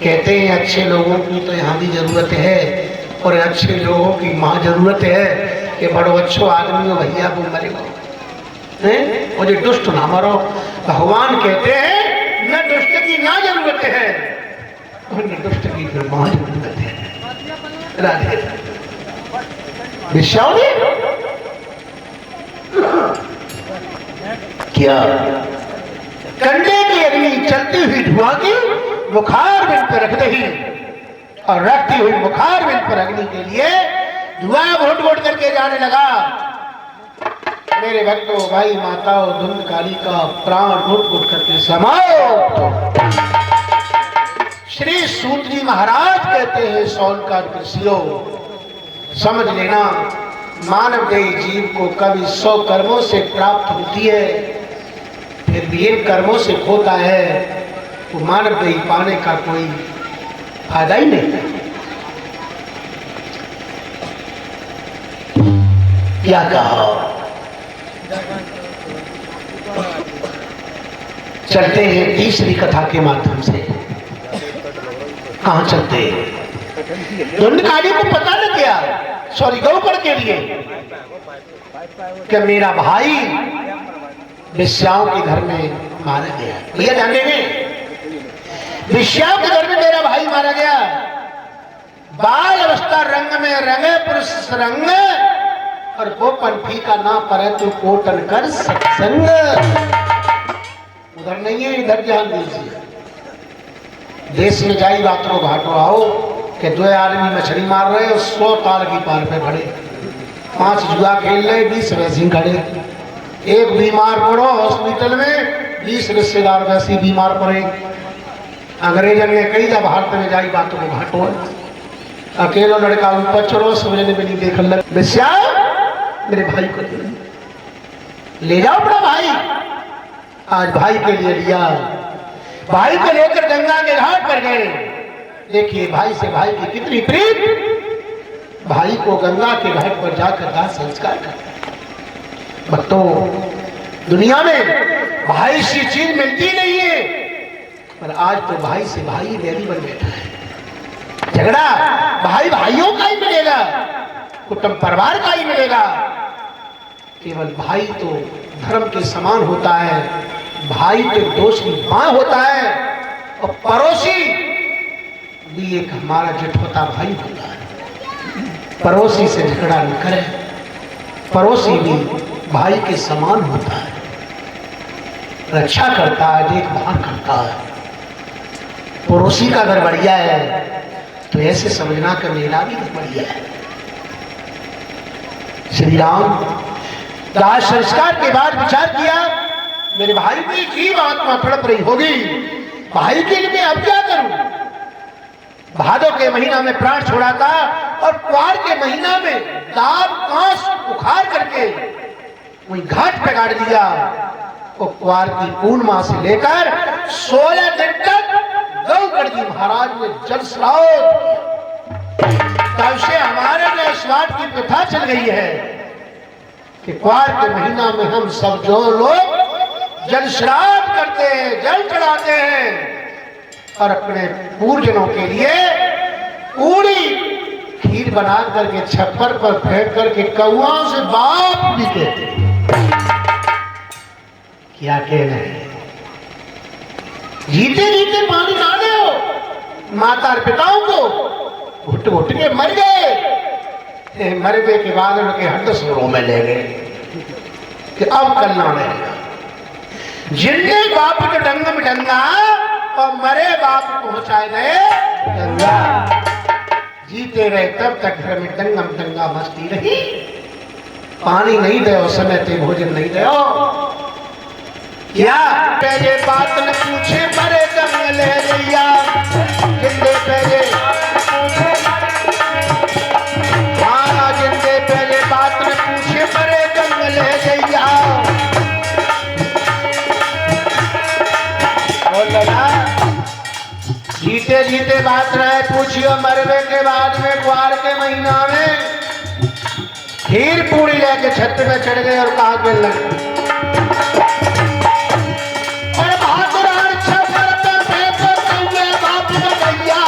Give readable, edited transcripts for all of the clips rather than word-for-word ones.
कहते हैं अच्छे लोगों की तो यहाँ भी जरूरत है और अच्छे लोगों की माँ जरूरत है कि बड़ो अच्छो आदमी हो भैया वो मरे हैं और जो दुष्ट ना मरो। भगवान कहते हैं न दुष्ट की ना जरूरत है और न दुष्ट की फिर माँ जरूरत है। राधे विश्वास क्या कंडे की अग्नि चलती हुई धुआं की बुखार बिन पर रख दही और रखती हुई बुखार बिन पर अग्नि के लिए धुआं घोट घोट करके जाने लगा। मेरे भक्तों भाई माताओं धुंध काली का प्राण घोट घोट करके समाओ। श्री सूत जी महाराज कहते हैं सौनकार कृषियों समझ लेना मानव देह जीव को कभी 100 कर्मों से प्राप्त होती है फिर भी इन कर्मों से खोता है तो मानव देह पाने का कोई फायदा ही नहीं। क्या कहा चलते हैं तीसरी कथा के माध्यम से। कहां चलते हैं धुंधकारी को पता न क्या सॉरी गौकड़ के लिए कि मेरा भाई विश्याओं के घर में मारा गया। भैया ध्यान देंगे विश्याओं के घर में मेरा भाई मारा गया। बाल अवस्था रंग में रंगे पुरुष रंग और वो पंथी का ना परे तो कोटन कर सत्संग। उधर नहीं है इधर ध्यान दीजिए। देश में जाई बातों घाटो आओ कि 2 आदमी मछली मार रहे 100 ताल की पार पे खड़े 5 जुआ खेल रहे 20 वैसी खड़े एक बीमार पड़ो हॉस्पिटल में 20 रिश्तेदार वैसी बीमार पड़े। अंग्रेजन ने कही था भारत में जाई बातों को घाटो अकेलो लड़का ऊपर चढ़ो समझने में नहीं देख लग विश्या मेरे भाई को ले जाओ अपना भाई। आज भाई के लिए लिया भाई को लेकर गंगा के घाट पर गए। देखिए भाई से भाई की कितनी प्रीत। भाई को गंगा के घाट पर जाकर दाह संस्कार करता। भक्तों दुनिया में भाई सी चीज मिलती नहीं है पर आज तो भाई से भाई बैरी बन बैठा है। झगड़ा भाई भाइयों का ही मिलेगा कुटुंब परिवार का ही मिलेगा। केवल भाई तो धर्म के समान होता है भाई तो दोष की मां होता है और पड़ोसी भी एक हमारा जठोता भाई होता है। पड़ोसी से झगड़ा न करे पड़ोसी भी भाई के समान होता है रक्षा करता है देखभाल करता है। पड़ोसी का अगर बढ़िया है तो ऐसे समझना कि मेरा भी बढ़िया है। श्री राम दाह संस्कार के बाद विचार किया मेरे भाई की जीव आत्मा तड़प रही होगी भाई के लिए अब क्या करूं। भादों के महीना में प्राण छोड़ा था और कुआर के महीना में दाब कांस उखाड़ करके वही घाट पे गाड़ दिया। तो कुआर की पूर्णिमा से लेकर 16 दिन तक गौकड़ जी महाराज ने जल स्नान तब से हमारे में स्वाद की प्रथा चल गई है कि कुआर के महीना में हम सब जो लोग जल श्राद्ध करते हैं जल चढ़ाते हैं और अपने पूर्वजनों के लिए पूरी खीर बना करके छप्पर पर फेंक करके कौओं से बाप भी कहते क्या कहना है। जीते जीते पानी ना दो माता और पिताओं को घुट घुट के मर गए। मरने के बाद उनके हड्ड स्वरों में ले गए कि अब कल ना रहेगा। जिंदे बाप के डंग में डंगा और मरे बाप पहुंचाए गए गंगा। जीते रहे तब तक घर में डंगम डंगा मस्ती रही। पानी नहीं दो समय ते भोजन नहीं दो क्या पहले बात न पूछे मरे दंग ले लिया जिंदे पहले हाँ जिंदे पहले बात न पूछे मरे दंग ले लिया। जीते जीते बात रहे पूछियो मरने के बाद में कुआर के महीना में खीर पूरी लेके छत पे चढ़ गए और कहा के लगे और बहादुर बाप भैया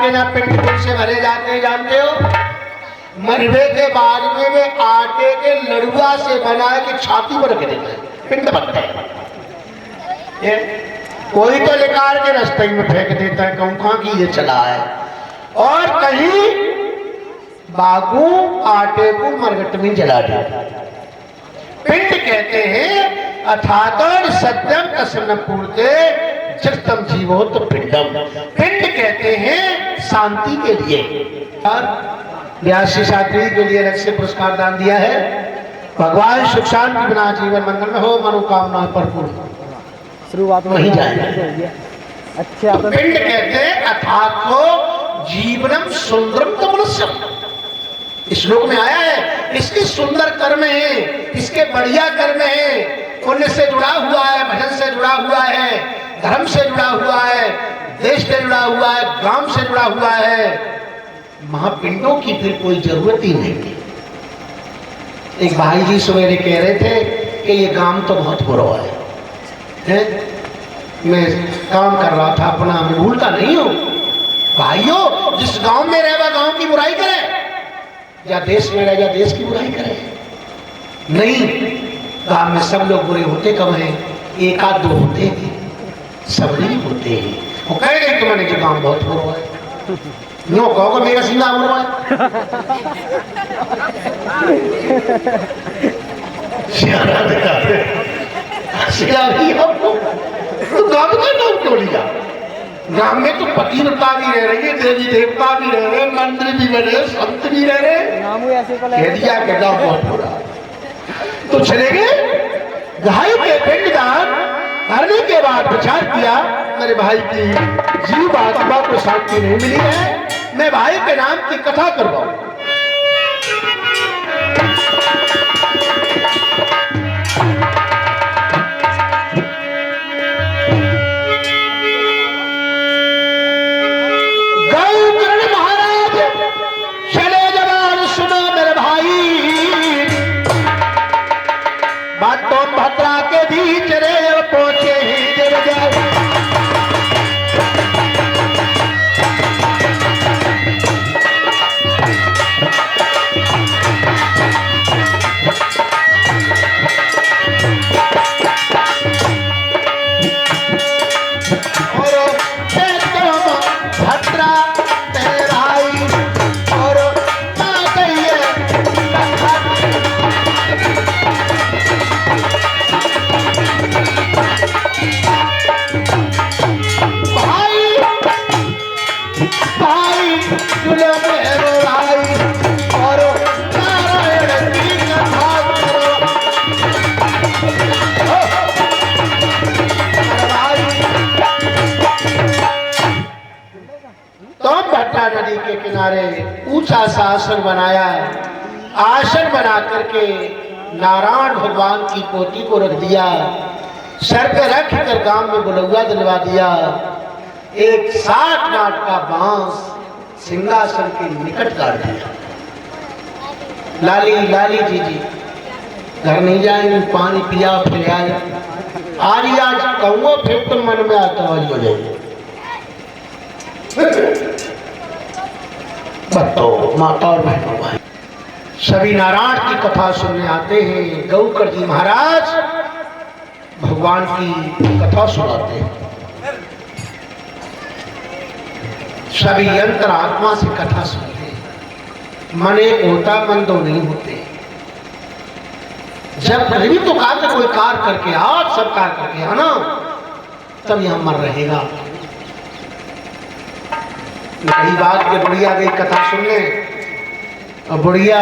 आपके यहाँ पिंड पुल से भरे जाते हैं जानते हो? मरवे के बाद में वे आटे के लड़ुआ से बना के छाती पर रख देते हैं, पिंड बनते हैं। ये कोई तो निकाल के रास्ते में फेंक देता है, कहूँ कहाँ की ये चला है। और कहीं बागू आटे को मरगट में जला देता। पिंड कहते हैं अथातोर सत्यम कसम पूर्ते चित्तम जीवो तो पिंडम। पिंड कहते हैं शांति के लिए। और व्यासी शास्त्री के लिए अलग से पुरस्कार दान दिया है। भगवान सुख शांति बना जीवन मंगल में हो, मनोकामना भरपूर शुरुआत में वही जाए। अच्छा पिंड कहते हैं अथातो जीवनम सुंदरम कमलस्यम। इस श्लोक में आया है इसके सुंदर कर्म है, इसके बढ़िया कर्म है, पुण्य से जुड़ा हुआ है, भजन से जुड़ा हुआ है, धर्म से जुड़ा हुआ है, देश से जुड़ा हुआ है, गांव से जुड़ा हुआ है। महापिंडों की फिर कोई जरूरत ही नहीं। एक भाई जी सवेरे कह रहे थे कि ये गांव तो बहुत बुरा है। मैं काम कर रहा था अपना, मैं भूलता नहीं हूं। भाइयों, जिस गांव में रहे वह गांव की बुराई करे, या देश में रहे या देश की बुराई करे। नहीं, गांव में सब लोग बुरे होते कब हैं? एक आध दो होते हैं, सब नहीं होते हैं। वो कह गए तुम्हारे कि गांव बहुत बुरा है, नो कहोगे मेरा सीना बुरा है। तो गांव का नाम क्यों लिया? गांव में तो पतिव्रता भी रह रही है, देवी देवता भी रह रहे, मंदिर भी बने, संत भी रह रहे। कह दिया कि गांव बहुत बुरा। तो चले गए गाय के पिंडदान करने के बाद विचार किया मेरे भाई की जीव आत्मा को शांति नहीं मिली है, मैं भाई के नाम की कथा करवाऊं। भद्रा के बीच रे पहुंचे ही जब जाए। भद्रा तेरे भाई और नदी के किनारे ऊंचा सा आसन बनाया। आसन बना करके नारायण भगवान की पोती को रख दिया, सर पे रख कर गांव में बुलौआ दिलवा दिया। एक 60 गांठ का बांस सिंहासन के निकट गाड़ दिया। लाली लाली जी घर नहीं जाएंगे, पानी पिया फिर आए। आज कहूँगा फिर तुम मन में आता वाली हो जाएगी। तो माता और बहनों भाई सभी नारायण की कथा सुनने आते हैं। गौकर जी महाराज भगवान की कथा सुनाते हैं। सभी यंत्र आत्मा से कथा सुनते हैं। मन एक होता, मन दो नहीं होते। जब भी तो कार्य कोई कार्य करके आप सब कार्य करके आना, तब यहां मन रहेगा। नई बात के बुढ़िया गई कथा सुनने, और बुढ़िया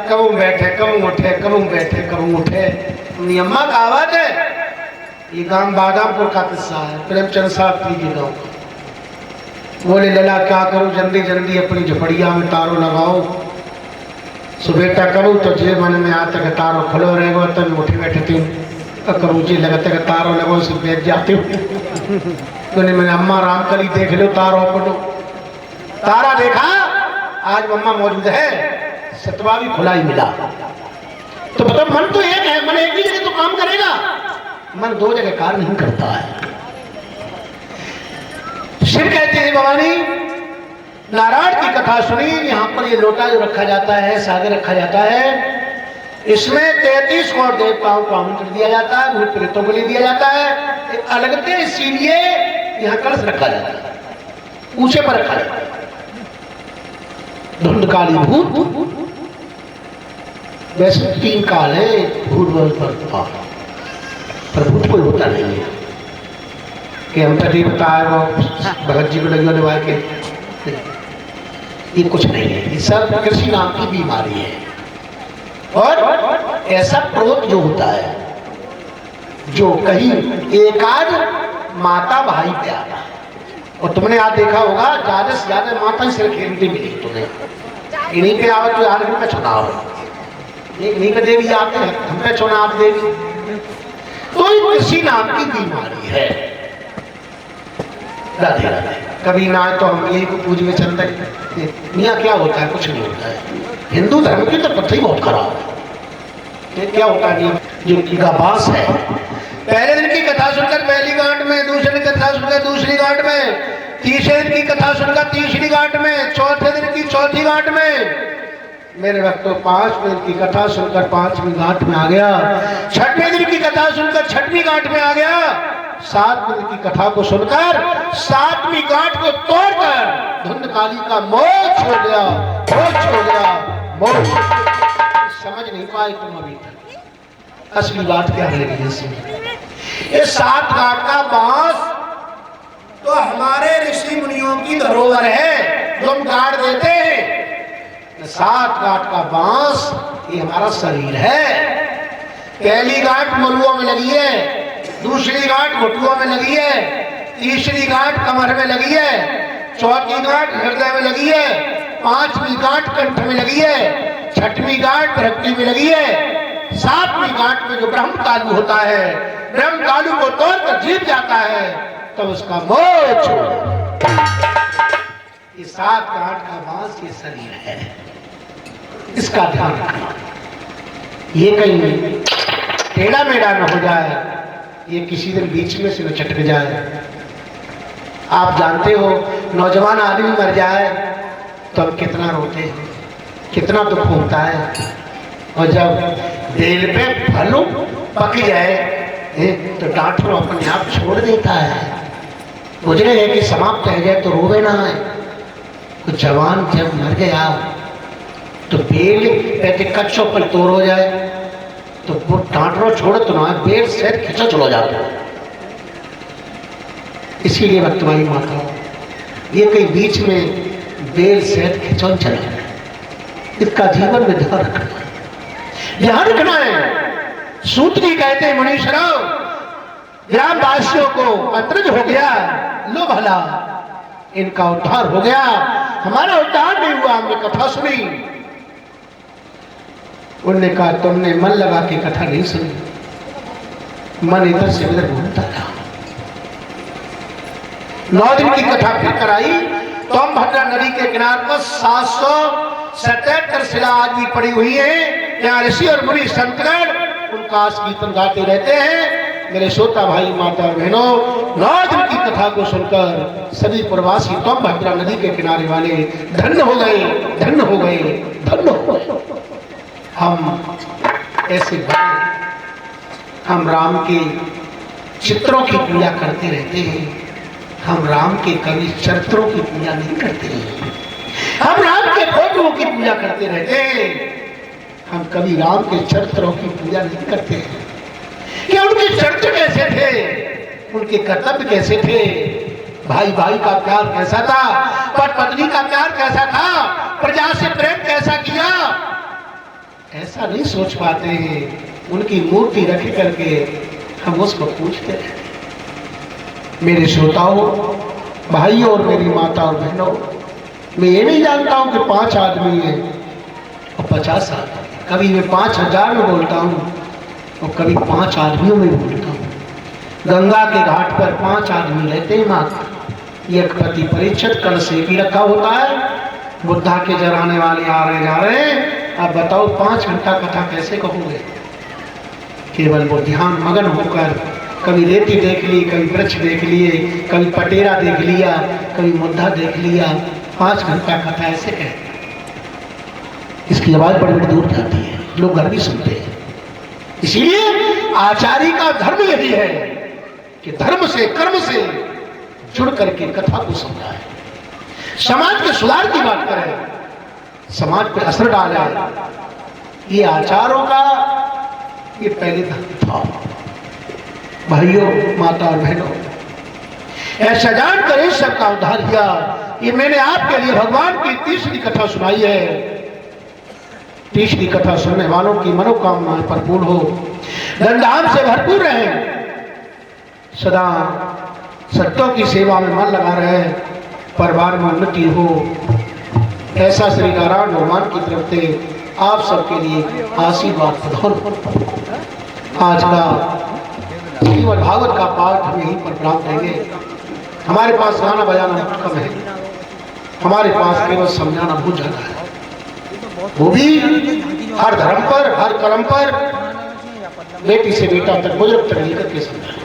कबू बैठे कबू उठे, कबू बैठे कबू उठे। अम्मा का आवाज है। ये गांव बादामपुर का किस्सा है, प्रेमचंद साहब की गांव। बोले लला क्या करूं, जल्दी जल्दी अपनी झुपड़िया में तारो लगाओ। सुबेटा करूँ तो जे मन में आता कि तारो खुलो रहेगा, तब उठी बैठती हूँ। करूँ जी लगता कि तारो लगो से बैठ जाती हूँ। तो मैंने अम्मा राम कली देख लो तारो पटो। तारा देखा, आज मम्मा मौजूद है, सतवा भी खुला ही मिला। तो मतलब मन तो एक है, मन एक ही जगह तो काम करेगा, मन दो जगह कार्य नहीं करता है। शिव कहते हैं भवानी नारायण की कथा सुनी। यहाँ पर ये लोटा जो रखा जाता है, सागर रखा जाता है, इसमें 33 करोड़ देवताओं को आमंत्रण दिया जाता है, भूत प्रेतों को ले दिया जाता है। एक अलगते इसीलिए यहाँ कलश रखा जाता है, ऊंचे पर रखा जाता है। धुंधकाली भूत, वैसे 3 काल है, भूत पर भूत कोई होता नहीं है कि हम तक बताए वो भगत जी को लगी निभा के, ये कुछ नहीं है। ये सब कृषि नाम की बीमारी है। और ऐसा क्रोध जो होता है, जो कहीं एकाध माता भाई पे आता है, और तुमने आज देखा होगा ज्यादा से ज्यादा माता ही सिर खेलती मिली तुम्हें, इन्हीं पे आवत जो आदमी का चुनाव है, इन्हीं पे देवी आते हैं, हम पे चुनाव देवी। तो ये कृषि नाम की बीमारी है। राधे राधे। कभी ना तो हम यही को पूज में चल रहे, मियाँ क्या होता है, कुछ नहीं होता है। हिंदू धर्म की तो पत्थर ही बहुत खराब है। क्या होता है जो का बास है, पहले दिन की कथा सुनकर पहली गांठ में, दूसरे दिन की कथा सुनकर दूसरी गांठ में, तीसरे दिन की कथा सुनकर तीसरी गांठ में, चौथे दिन की चौथी गांठ में। मेरे वक्त तो 5 दिन की कथा सुनकर 5वीं गांठ में आ गया, 6वें दिन की कथा सुनकर 6वीं गांठ में आ गया, 7 दिन की कथा को सुनकर 7वीं गांठ को तोड़कर धुंधकाली का मोक्ष हो गया, मोक्ष हो गया, मोक्ष। समझ नहीं पाए तुम अभी तक असली बात क्या है। ये 7 गांठ का बांस तो हमारे ऋषि मुनियों की धरोहर है, जो हम गाड़ देते हैं। 7 गांठ का बांस ये हमारा शरीर है। पहली गांठ मरुओं में लगी है, दूसरी गांठ घुटुओं में लगी है, तीसरी गांठ कमर में लगी है, चौथी गांठ हृदय में लगी है, 5वीं गांठ कंठ में लगी है, 6वीं गांठ भक्ति में लगी है, 7वीं गांठ में जो ब्रह्म तालु होता है, ब्रह्म तालु को तोड़कर जीत जाता है, तब तो उसका मोक्ष होता है। ये 7 गांठ का बांस ये शरीर है, इसका ध्यान रखना। ये कहीं टेढ़ा मेढ़ा न हो जाए, ये किसी दिन बीच में से न चटक जाए। आप जानते हो नौजवान आदमी मर जाए तो हम कितना रोते हैं, कितना दुख होता है। और जब बेल पे फल पक जाए तो डॉक्टर अपने आप छोड़ देता है। गुजरे है कि समाप्त रह जाए तो रोवे ना है। कुछ जवान जब मर गया तो बेल कहते कच्चों पर तोड़ हो जाए तो वो डांटरो छोड़े तो ना बेल से खिंचा चला जाता है। इसीलिए भक्तमाई माता ये कहीं बीच में बेल से खिंचौन चला, इसका जीवन में ध्यान रखना है, ध्यान रखना है। सूत जी कहते हैं मुनीश्वरों, ग्रामवासियों को अतरज हो गया, लो भला इनका उद्धार हो गया, हमारा उद्धार नहीं हुआ। हमने कथा सुनी, उन्होंने कहा तुमने मन लगा के कथा नहीं सुनी, मन इधर से उधर घूमता था। 9 दिन की कथा फिर कराई। सोमभद्रा नदी के किनारे पर 777 शिला आज भी पड़ी हुई है। यहाँ ऋषि और मुनि संतगण उनका कीर्तन गाते रहते हैं। मेरे श्रोता भाई माता बहनों, 9 दिन की कथा को सुनकर सभी प्रवासी सोमभद्रा नदी के किनारे वाले धन्य हो गए, धन्य हो गए, धन्य हो गए। हम ऐसे बने, हम राम के चित्रों की पूजा करते रहते हैं, हम राम के कवि चरित्रों की पूजा नहीं करते हैं। हम राम के फोटों की पूजा करते रहते हैं, हम कभी राम के चरित्रों की पूजा नहीं करते हैं कि उनके चरित्र कैसे थे, उनके कर्तव्य कैसे थे, भाई भाई का प्यार कैसा था, पति पत्नी का प्यार कैसा था, प्रजा से प्रेम कैसा किया, ऐसा नहीं सोच पाते हैं। उनकी मूर्ति रख करके हम उसको पूछते हैं। मेरे श्रोताओं, भाइयों और मेरी माता और बहनों, मैं ये नहीं जानता हूं कि 5 आदमी हैं और 50 आदमी। कभी मैं 5000 में बोलता हूं और कभी 5 आदमियों में बोलता हूं। गंगा के घाट पर 5 आदमी रहते हैं मात्र। एक पति परीक्षित कल से भी रखा होता है, बुद्धा के जराने वाले आ रहे जा रहे हैं। अब बताओ 5 घंटा कथा कैसे कहोगे? केवल वो ध्यान मगन होकर कभी रेती देख ली, कभी वृक्ष देख लिए, कभी पटेरा देख लिया, कभी मुद्दा देख लिया, 5 घंटा कथा ऐसे कह, इसकी आवाज बड़ी बड़ी दूर जाती है, लोग घर भी सुनते हैं। इसीलिए आचार्य का धर्म यही है कि धर्म से कर्म से जुड़ करके कथा को समझाए, समाज के सुधार की बात करें, समाज पे असर डाले। ये आचारों का ये पहले धर्म था। भाइयों, माता और बहनों, ऐसा जानकर इस सबका उद्धार किया। ये मैंने आपके लिए भगवान की तीसरी कथा सुनाई है। तीसरी कथा सुनने वालों की मनोकामनाएं परिपूर्ण हो, धन धाम से भरपूर रहे, सदा सत्यों की सेवा में मन लगा रहे, परिवार में उन्नति हो, ऐसा श्री नारायण भगवान की तरफ से आप सबके लिए आशीर्वाद प्रदान। आज का श्रीमद् भागवत का पाठ हम यहीं पर प्राप्त करेंगे। हमारे पास गाना बजाना बहुत कम है, हमारे पास केवल समझाना बहुत ज्यादा है, वो भी हर धर्म पर, हर कर्म पर, बेटी से बेटा तक, बुजुर्ग तक लेकर के समझाना।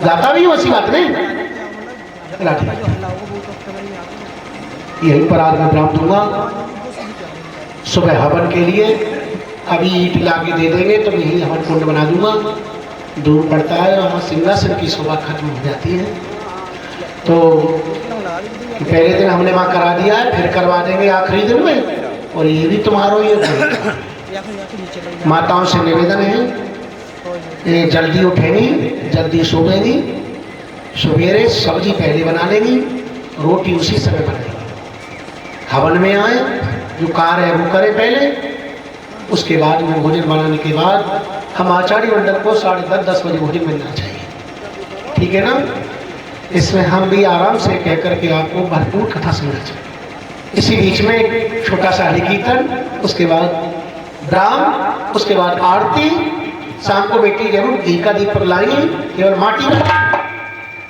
गाता भी वैसी बात नहीं, यहीं पर आज मैं प्राप्त हुआ। सुबह हवन के लिए अभी ईट लाके दे देंगे तो यही हवन कुंड बना दूंगा। दूर पड़ता है, वहाँ सिंहासन की शोभा खत्म हो जाती है। तो पहले दिन हमने वहाँ करा दिया है, फिर करवा देंगे आखिरी दिन में, और ये भी तुम्हारा ही है। माताओं से निवेदन है, जल्दी उठेंगी, जल्दी सोएंगी, सवेरे सब्जी पहले बना लेंगी, रोटी उसी समय बनाएंगी। हवन में आए, जो कार्य है वो करे पहले, उसके बाद में भोजन बनाने के बाद हम आचार्य मंडल को 10:30-10 बजे भोजन मिलना चाहिए, ठीक है ना। इसमें हम भी आराम से कह करके आपको भरपूर कथा सुनना चाहिए। इसी बीच में एक छोटा सा हरि कीर्तन, उसके बाद राम, उसके बाद आरती। शाम को बेटी जरूर घी का दीपक लाएंगे, केवल माटी का,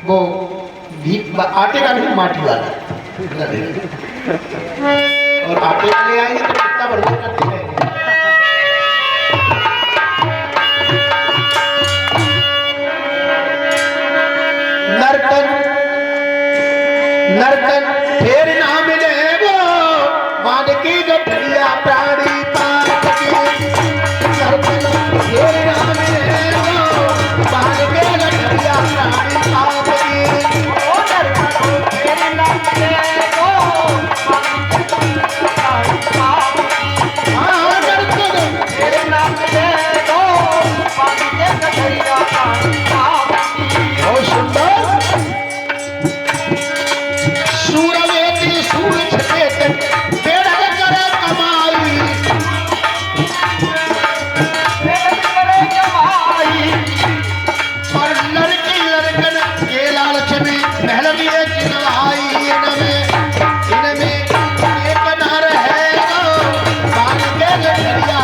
वो घी आटे का नहीं, माटी वाला। और आटे का ले आएंगे तो कितना बढ़िया करते हैं। नर्तन नर्तन फिर ना मिले वो, मान की गठरिया प्राणी पाप की। नर्तन फिर ना मिले वो, मान के गठरिया प्राणी पाप की। ओ नर्तन फिर ना मिले वो, मान के गठरिया प्राणी पाप की। हाँ, नर्तन फिर ना मिले वो, मान के गठरिया प्राणी पाप की। बहुत सुंदर। इनमें एक नर है, बाल के गठरिया